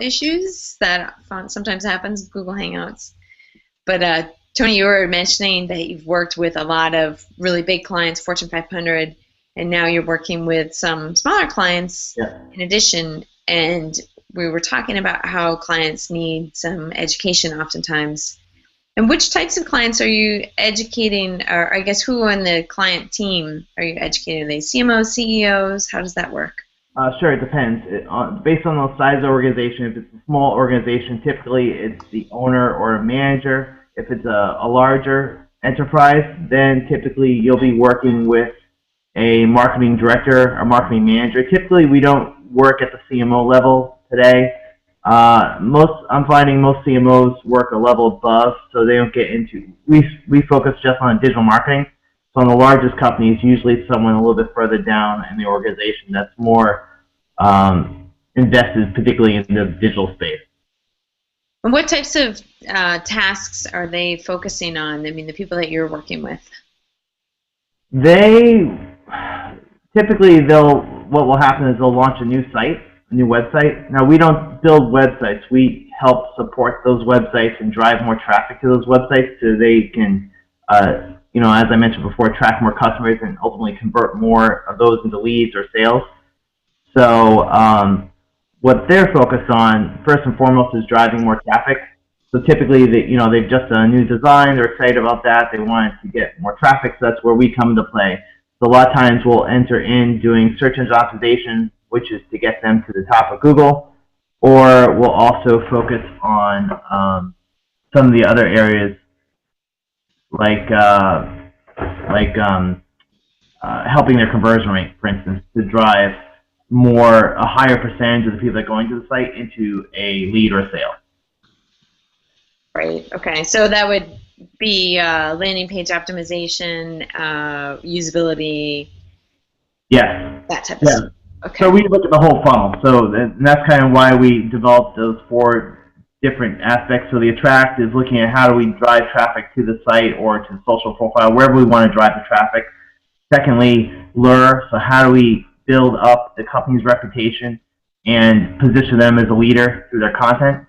issues that sometimes happens with Google Hangouts. But Tony, you were mentioning that you've worked with a lot of really big clients, Fortune 500, and now you're working with some smaller clients Yeah. in addition. And we were talking about how clients need some education oftentimes. And which types of clients are you educating, or I guess who on the client team are you educating? Are they CMOs, CEOs? How does that work? Sure, it depends. Based on the size of the organization, if it's a small organization, typically it's the owner or a manager. If it's a larger enterprise, then typically you'll be working with a marketing director or marketing manager. Typically, we don't work at the CMO level today. I'm finding most CMOs work a level above, so they don't get into. We focus just on digital marketing. So on the largest companies, usually it's someone a little bit further down in the organization that's more invested, particularly in the digital space. And what types of tasks are they focusing on? I mean, the people that you're working with. They typically what will happen is they'll launch a new site, a new website. Now we don't build websites. We help support those websites and drive more traffic to those websites so they can, as I mentioned before, attract more customers and ultimately convert more of those into leads or sales. So what they're focused on first and foremost is driving more traffic. So typically, they've just done a new design. They're excited about that. They want to get more traffic. So that's where we come into play. So a lot of times we'll enter in doing search engine optimization, which is to get them to the top of Google, or we'll also focus on some of the other areas like helping their conversion rate, for instance, to drive a higher percentage of the people that are going to the site into a lead or sale. Right. Okay. So that would be landing page optimization, usability. Yes. That type of Yeah. stuff. Okay. So we look at the whole funnel. So that's kind of why we developed those four different aspects. So the attract is looking at how do we drive traffic to the site or to the social profile, wherever we want to drive the traffic. Secondly, lure. So how do we build up the company's reputation and position them as a leader through their content?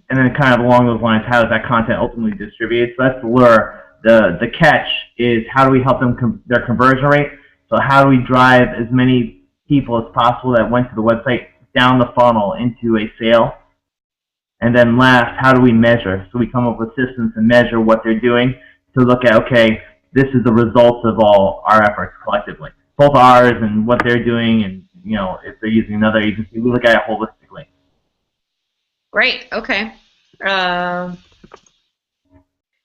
And then kind of along those lines, how does that content ultimately distribute? So that's the lure. The catch is how do we help them their conversion rate? So how do we drive as many people as possible that went to the website down the funnel into a sale? And then last, how do we measure? So we come up with systems to measure what they're doing to look at, okay, this is the results of all our efforts collectively, both ours and what they're doing, and if they're using another agency, we look at it holistically. Great. Okay. Now,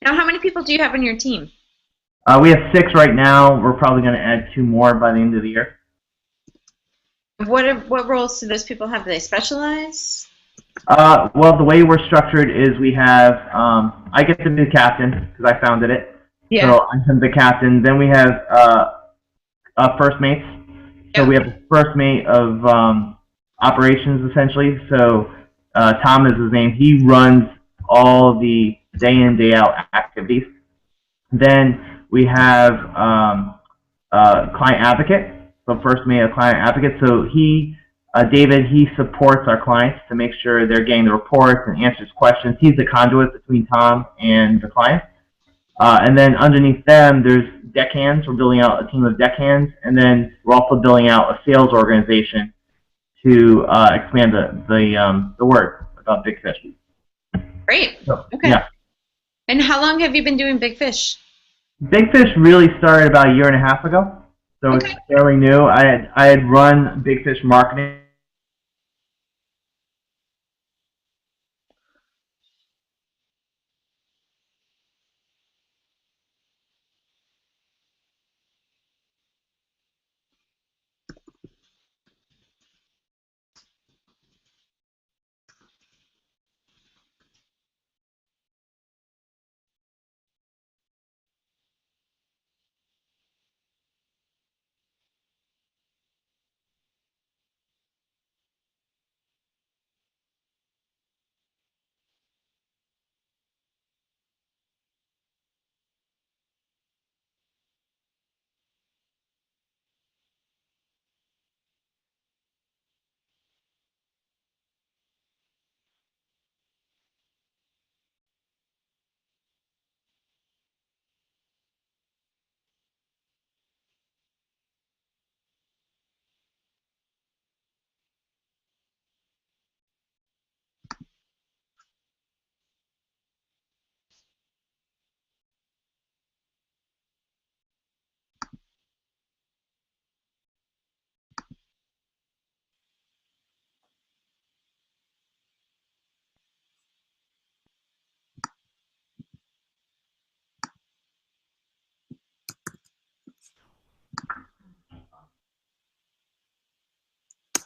how many people do you have on your team? We have 6 right now. We're probably going to add 2 more by the end of the year. What roles do those people have? Do they specialize? Well, the way we're structured is we have, I get to be the captain because I founded it. Yeah. So I'm the captain. Then we have first mates. So we have a first mate of operations, essentially. So Tom is his name. He runs all the day in, day out activities. Then we have client advocate. So first mate, a client advocate. So David, he supports our clients to make sure they're getting the reports and answers questions. He's the conduit between Tom and the client. And then underneath them, there's deckhands. We're building out a team of deckhands, and then we're also building out a sales organization to expand the word about Big Fish. Great. So, okay. Yeah. And how long have you been doing Big Fish? Big Fish really started about 1.5 years ago, so It's fairly new. I had run Big Fish marketing.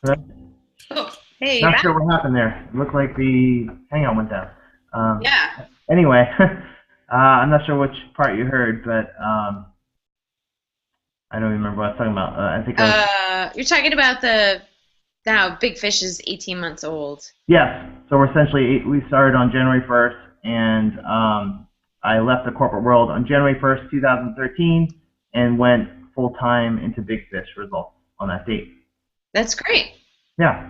Oh, hey, you Not back? sure what happened there. It looked like the hangout went down. Um, Yeah. anyway, I'm not sure which part you heard, but I don't remember what I was talking about. I think I was. You're talking about the now Big Fish is 18 months old. Yes. So we're essentially we started on January 1st, and I left the corporate world on January 1st, 2013, and went full time into Big Fish results on that date. That's great. Yeah.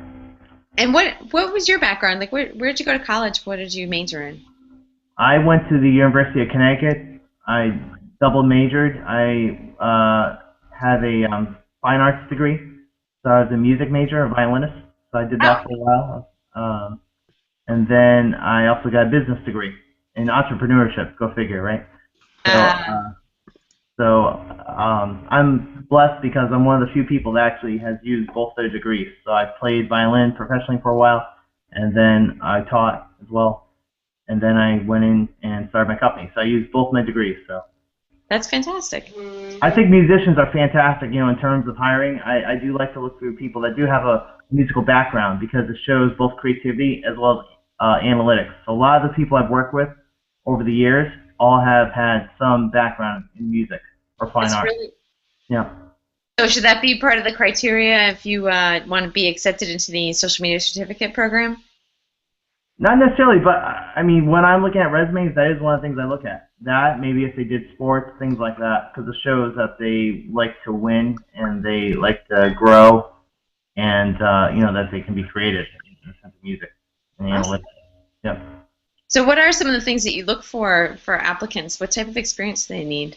And what was your background? Like, where'd you go to college? What did you major in? I went to the University of Connecticut. I double majored. I have a fine arts degree. So I was a music major, a violinist. So I did Oh, that for a while. And then I also got a business degree in entrepreneurship. Go figure, right? So, uh, I'm blessed because I'm one of the few people that actually has used both their degrees. So I played violin professionally for a while, and then I taught as well, and then I went in and started my company. So I used both my degrees. So that's fantastic. I think musicians are fantastic, in terms of hiring. I do like to look through people that do have a musical background because it shows both creativity as well as analytics. So a lot of the people I've worked with over the years all have had some background in music or fine That's art. really. Yeah. So should that be part of the criteria if you want to be accepted into the social media certificate program? Not necessarily, but I mean, when I'm looking at resumes, that is one of the things I look at. That maybe if they did sports, things like that, because it shows that they like to win and they like to grow, and that they can be creative in the sense of music and Awesome. analytics. Yep. So what are some of the things that you look for applicants? What type of experience do they need?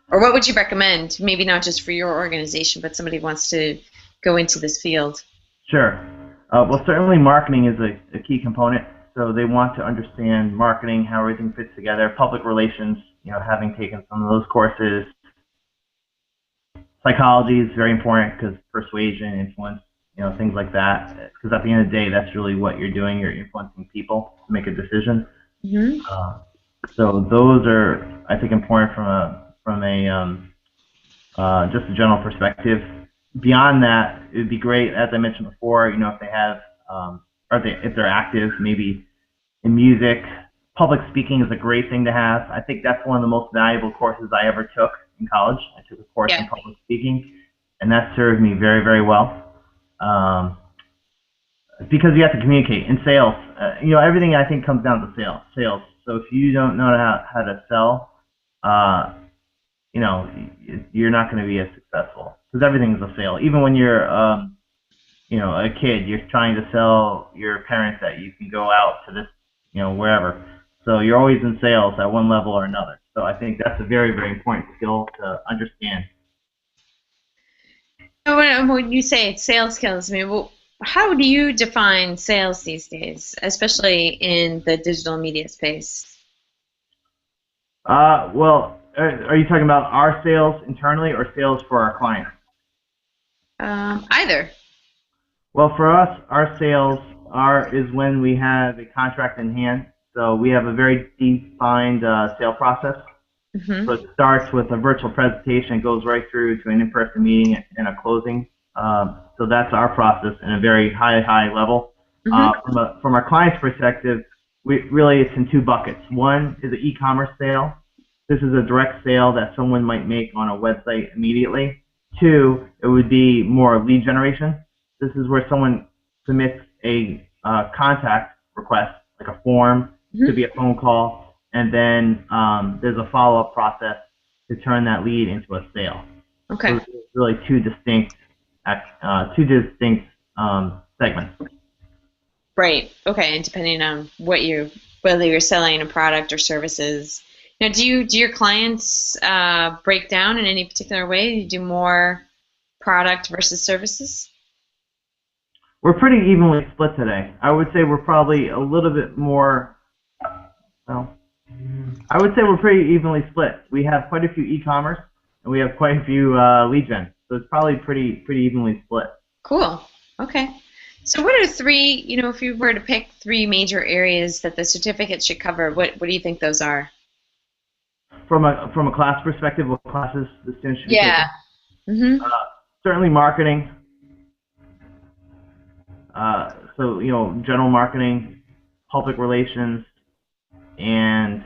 Or what would you recommend? Maybe not just for your organization, but somebody who wants to go into this field. Sure. Well, certainly marketing is a key component. So they want to understand marketing, how everything fits together, public relations, having taken some of those courses. Psychology is very important because persuasion, influence, things like that. Because at the end of the day, that's really what you're doing. You're influencing people to make a decision. Hmm. Uh, so those are, I think, important from a just a general perspective. Beyond that, it would be great, as I mentioned before, if they have, if they're active, maybe in music. Public speaking is a great thing to have. I think that's one of the most valuable courses I ever took in college. I took a course Yeah, in public speaking, and that served me very, very well. Um, because you have to communicate in sales. Everything I think comes down to sales. Sales. So if you don't know how to sell, uh, you're not going to be as successful because everything is a sale. Even when you're, a kid, you're trying to sell your parents that you can go out to this, wherever. So you're always in sales at one level or another. So I think that's a very, very important skill to understand. so when you say sales skills, I mean, well, how do you define sales these days, especially in the digital media space? Well, are you talking about our sales internally or sales for our clients? Either. Well, for us, our sales is when we have a contract in hand. So we have a very defined sale process. Hmm. So it starts with a virtual presentation, goes right through to an in-person meeting and a closing. So that's our process in a very high level. Hmm. From our client's perspective, really it's in two buckets. One is an e-commerce sale. This is a direct sale that someone might make on a website immediately. Two, it would be more lead generation. This is where someone submits a contact request, like a form, could Hmm. be a phone call, and then there's a follow-up process to turn that lead into a sale. So Okay. there's really two distinct segments. Right. Okay. And depending on whether you're selling a product or services. Now, do your clients break down in any particular way? Do you do more product versus services? We're pretty evenly split today. I would say we're probably a little bit more. Well, I would say we're pretty evenly split. We have quite a few e-commerce and we have quite a few lead gen, so it's probably pretty evenly split. Cool. Okay. So, what are three? If you were to pick three major areas that the certificate should cover, what do you think those are? From a class perspective, what classes the students should be Yeah. taking? Hmm. Uh, Certainly marketing, So, general marketing, public relations, and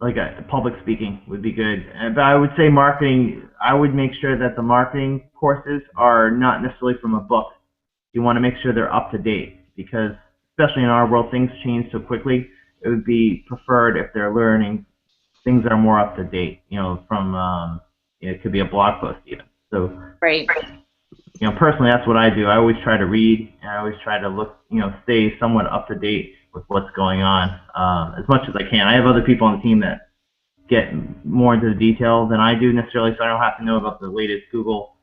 like public speaking would be good. But I would say marketing, I would make sure that the marketing courses are not necessarily from a book. You want to make sure they're up to date because, especially in our world, things change so quickly. It would be preferred if they're learning things that are more up to date, from, it could be a blog post even. So, Right. personally, that's what I do. I always try to read, and I always try to look, stay somewhat up to date with what's going on as much as I can. I have other people on the team that get more into the detail than I do necessarily, so I don't have to know about the latest Google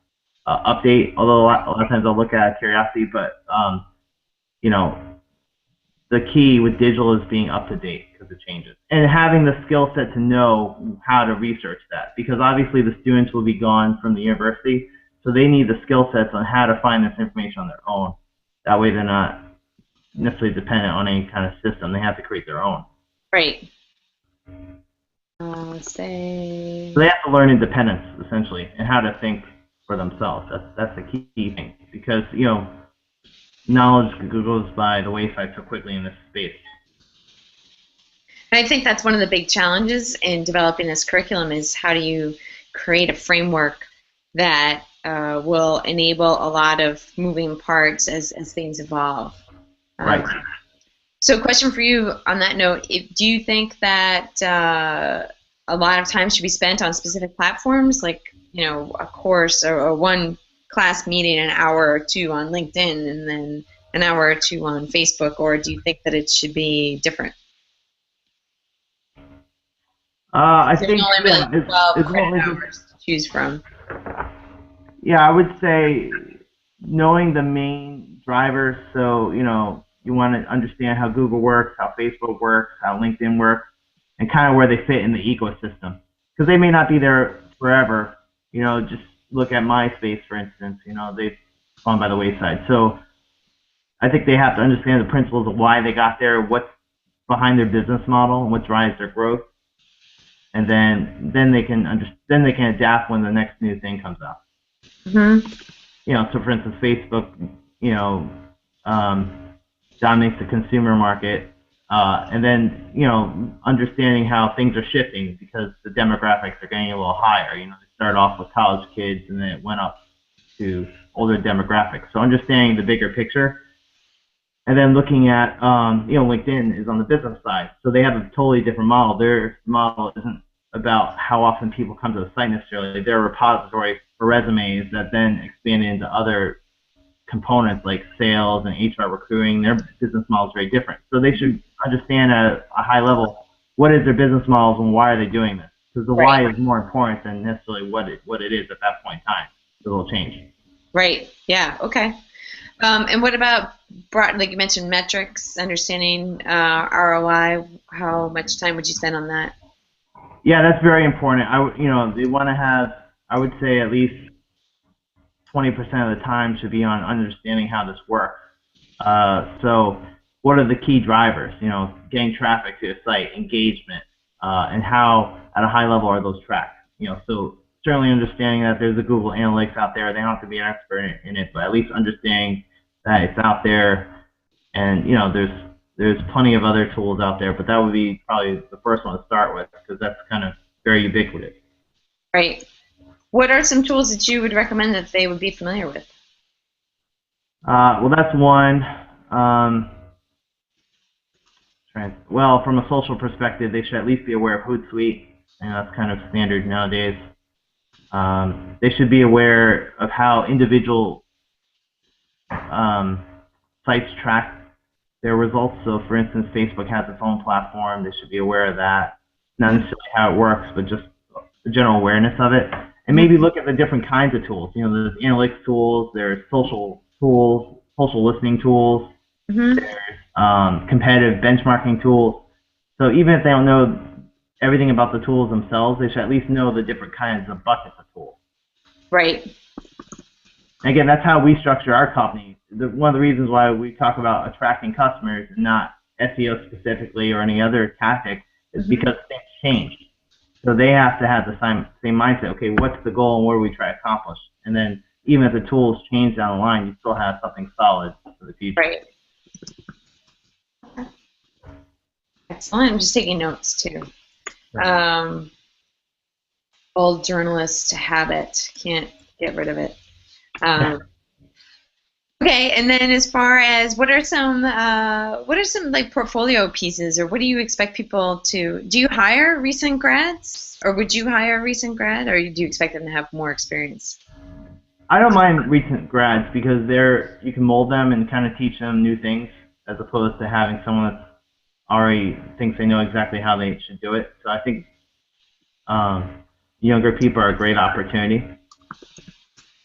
update. Although a lot of times I'll look at it curiosity, but you know, the key with digital is being up to date because it changes, and having the skill set to know how to research that, because obviously the students will be gone from the university, so they need the skill sets on how to find this information on their own. That way they're not necessarily dependent on any kind of system. They have to create their own. Right. Say. So they have to learn independence essentially and how to think for themselves. That's the key thing, because knowledge goes by the wayside so quickly in this space. And I think that's one of the big challenges in developing this curriculum is how do you create a framework that will enable a lot of moving parts as things evolve. Right. So question for you on that note, do you think that a lot of time should be spent on specific platforms, like, a course or one class meeting an hour or two on LinkedIn and then an hour or two on Facebook, or do you think that it should be different? I think only really 12 as credit long as hours to choose from. yeah, I would say knowing the main drivers. So you want to understand how Google works, how Facebook works, how LinkedIn works, and kind of where they fit in the ecosystem, because they may not be there forever. Just look at MySpace, for instance. They've gone by the wayside. So I think they have to understand the principles of why they got there, what's behind their business model, and what drives their growth, and then they can adapt when the next new thing comes out. Mm-hmm. So for instance, Facebook, dominates the consumer market, and then understanding how things are shifting because the demographics are getting a little higher. They started off with college kids, and then it went up to older demographics. So understanding the bigger picture, and then looking at LinkedIn is on the business side, so they have a totally different model. Their model isn't about how often people come to the site necessarily. They're a repository for resumes that then expand into other components like sales and HR recruiting. Their business model is very different. So they should understand at a high level what is their business models and why are they doing this. Because the why is more important than necessarily what it is at that point in time. It will change. Right. Yeah. Okay. And what about, like you mentioned, metrics, understanding ROI? How much time would you spend on that? Yeah, that's very important. They want to have, I would say, at least 20% of the time should be on understanding how this works. So what are the key drivers? Getting traffic to a site, engagement, and how at a high level are those tracked? So certainly understanding that there's a Google Analytics out there. They don't have to be an expert in it, but at least understanding that it's out there. And there's plenty of other tools out there, but that would be probably the first one to start with because that's kind of very ubiquitous. Right. What are some tools that you would recommend that they would be familiar with? Well, that's one. Well, from a social perspective, they should at least be aware of Hootsuite, and that's kind of standard nowadays. They should be aware of how individual sites track their results. So, for instance, Facebook has its own platform. They should be aware of that. Not necessarily how it works, but just the general awareness of it. And maybe look at the different kinds of tools. There's analytics tools, there's social tools, social listening tools, there's competitive benchmarking tools. So even if they don't know everything about the tools themselves, they should at least know the different kinds of buckets of tools. Right. Again, that's how we structure our company. One of the reasons why we talk about attracting customers and not SEO specifically or any other tactic is because things change. So they have to have the same mindset. Okay, what's the goal and what do we try to accomplish? And then even if the tools change down the line, you still have something solid for the future. Right. Excellent. I'm just taking notes too. Right. Old journalist habit. Can't get rid of it. Um, okay, and then as far as what are some like portfolio pieces, or what do you expect people to? Do you hire recent grads, or would you hire a recent grad, or do you expect them to have more experience? I don't mind recent grads because you can mold them and kind of teach them new things as opposed to having someone that already thinks they know exactly how they should do it. So I think um, younger people are a great opportunity.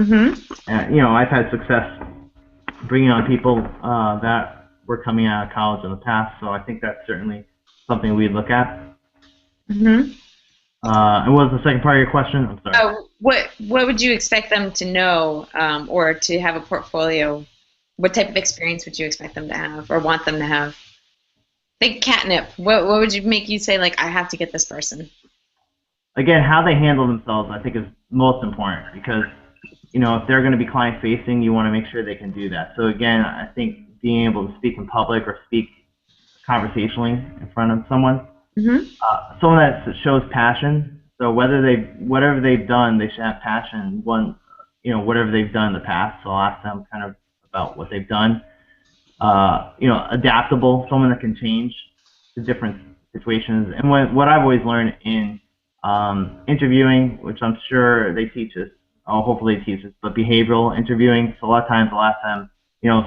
Mm-hmm. And I've had success bringing on people that were coming out of college in the past. So I think that's certainly something we'd look at. Mm-hmm. And what was the second part of your question? I'm sorry. What would you expect them to know, or to have a portfolio? What type of experience would you expect them to have, or want them to have? Think catnip. What would you make you say like I have to get this person? Again, how they handle themselves, I think, is most important because if they're going to be client facing, you want to make sure they can do that. So again, I think being able to speak in public or speak conversationally in front of Mm-hmm. someone that shows passion. So whatever they've done, they should have passion. Whatever they've done in the past. So I'll ask them kind of about what they've done. Adaptable, someone that can change to different situations. And what I've always learned in interviewing, which I'm sure they teach us, hopefully they teach us, but behavioral interviewing. So a lot of times, the last time,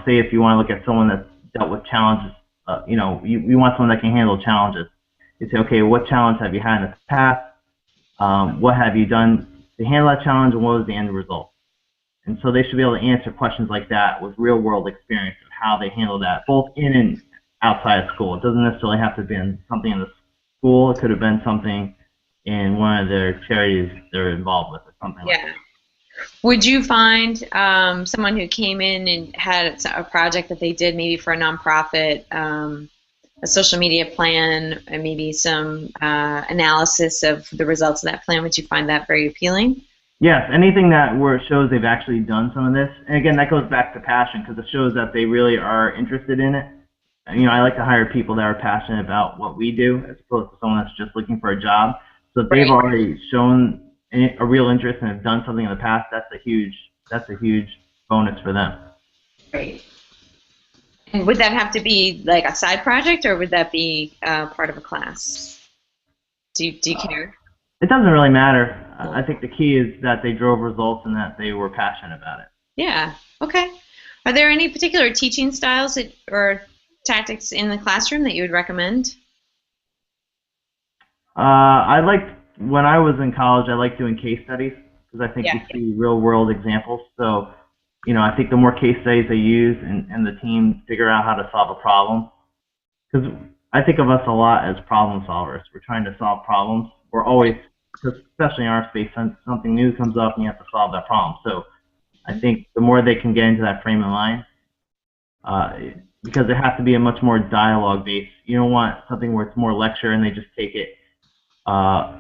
say if you want to look at someone that's dealt with challenges, you want someone that can handle challenges. You say, okay, what challenge have you had in the past? What have you done to handle that challenge, and what was the end result? And so they should be able to answer questions like that with real-world experience of how they handle that, both in and outside of school. It doesn't necessarily have to have been something in the school. It could have been something in one of their charities they're involved with or something like that. Yeah. Would you find someone who came in and had a project that they did maybe for a nonprofit, a social media plan, and maybe some analysis of the results of that plan? Would you find that very appealing? Yes, anything where it shows they've actually done some of this. And again, that goes back to passion because it shows that they really are interested in it. I like to hire people that are passionate about what we do as opposed to someone that's just looking for a job. So if they've Right. already shown a real interest and have done something in the past, that's a huge bonus for them. Right. And would that have to be like a side project, or would that be part of a class? Do you care? It doesn't really matter. I think the key is that they drove results and that they were passionate about it. Yeah. Okay. Are there any particular teaching styles or tactics in the classroom that you would recommend? I liked when I was in college. I liked doing case studies because I think Yeah. you see real world examples. So, I think the more case studies they use and the team figure out how to solve a problem, because I think of us a lot as problem solvers. We're trying to solve problems. We're always, especially in our space, something new comes up and you have to solve that problem. So I think the more they can get into that frame of mind, because it has to be a much more dialogue based. You don't want something where it's more lecture and they just take it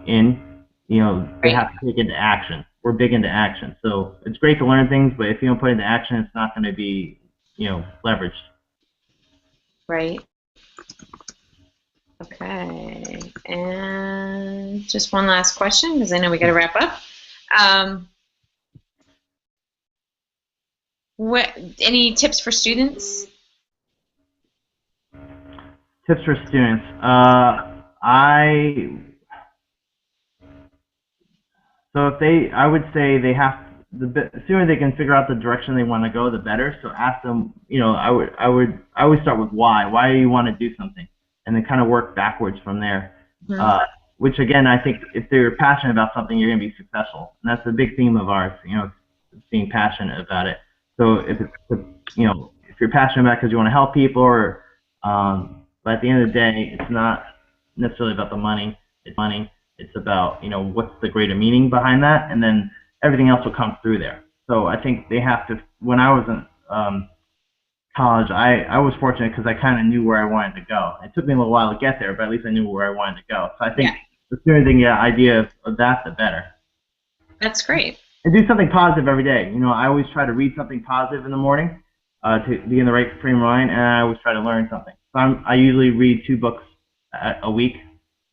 in. They Right. have to take it into action. We're big into action. So it's great to learn things, but if you don't put it into action, it's not going to be, leveraged. Right. Okay. And just one last question, because I know we got to wrap up. Um, what any tips for students? Tips for students. I would say the sooner they can figure out the direction they want to go, the better. So ask them, I always start with why. Why do you want to do something? And then kind of work backwards from there. Mhm. Which again, I think if they're passionate about something, you're going to be successful. And that's a big theme of ours, being passionate about it. So if you're passionate about it because you want to help people but at the end of the day, it's not necessarily about the money. It's about, what's the greater meaning behind that, and then everything else will come through there. So I think they have to. When I was in college, I was fortunate because I kind of knew where I wanted to go. It took me a little while to get there, but at least I knew where I wanted to go. So I think Yeah, the sooner they get an idea of that, the better. that's great. And do something positive every day. I always try to read something positive in the morning. to be in the right frame of mind, and I always try to learn something. So I usually read 2 books a week,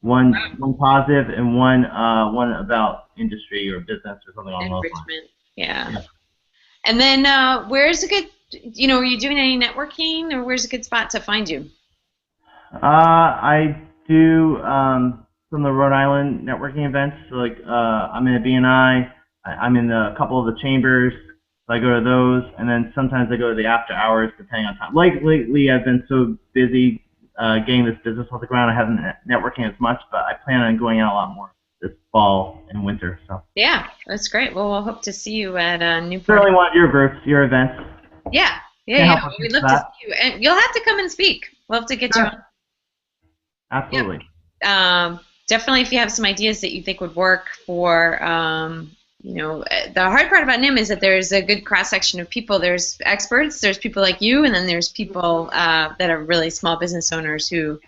one positive and one about industry or business or something along those lines. Enrichment. Yeah. And then where's a good, are you doing any networking, or where's a good spot to find you? I do some of the Rhode Island networking events. So like I'm in a BNI, I'm in a couple of the chambers. So I go to those, and then sometimes I go to the after hours, depending on time. Like lately, I've been so busy getting this business off the ground, I haven't networking as much, but I plan on going out a lot more this fall and winter. So yeah, that's great. Well, we'll hope to see you at Newport. Certainly want your groups, your events. Yeah. We'd love to see you, and you'll have to come and speak. We'll have to get you on. Absolutely. Definitely, if you have some ideas that you think would work for, the hard part about NIM is that there's a good cross section of people. There's experts, there's people like you, and then there's people that are really small business owners who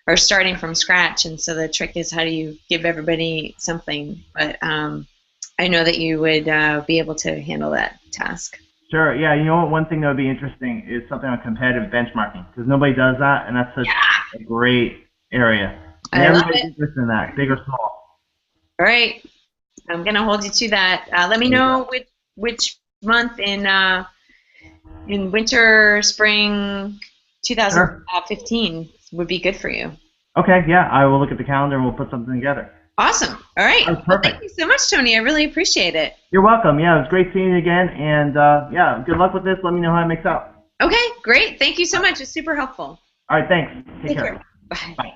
are starting from scratch. And so the trick is, how do you give everybody something? But I know that you would be able to handle that task. Sure. Yeah. You know what? One thing that would be interesting is something on competitive benchmarking, because nobody does that, and that's such a great area. And everybody's interested in that, big or small. All right. I'm going to hold you to that. Let me know which month in winter, spring 2015 would be good for you. Okay. Yeah. I will look at the calendar and we'll put something together. Awesome. All right. Perfect. Well, thank you so much, Tony. I really appreciate it. You're welcome. Yeah, it was great seeing you again. And good luck with this. Let me know how it makes out. Okay, great. Thank you so much. It's super helpful. All right, thanks. Take care. Bye. Bye.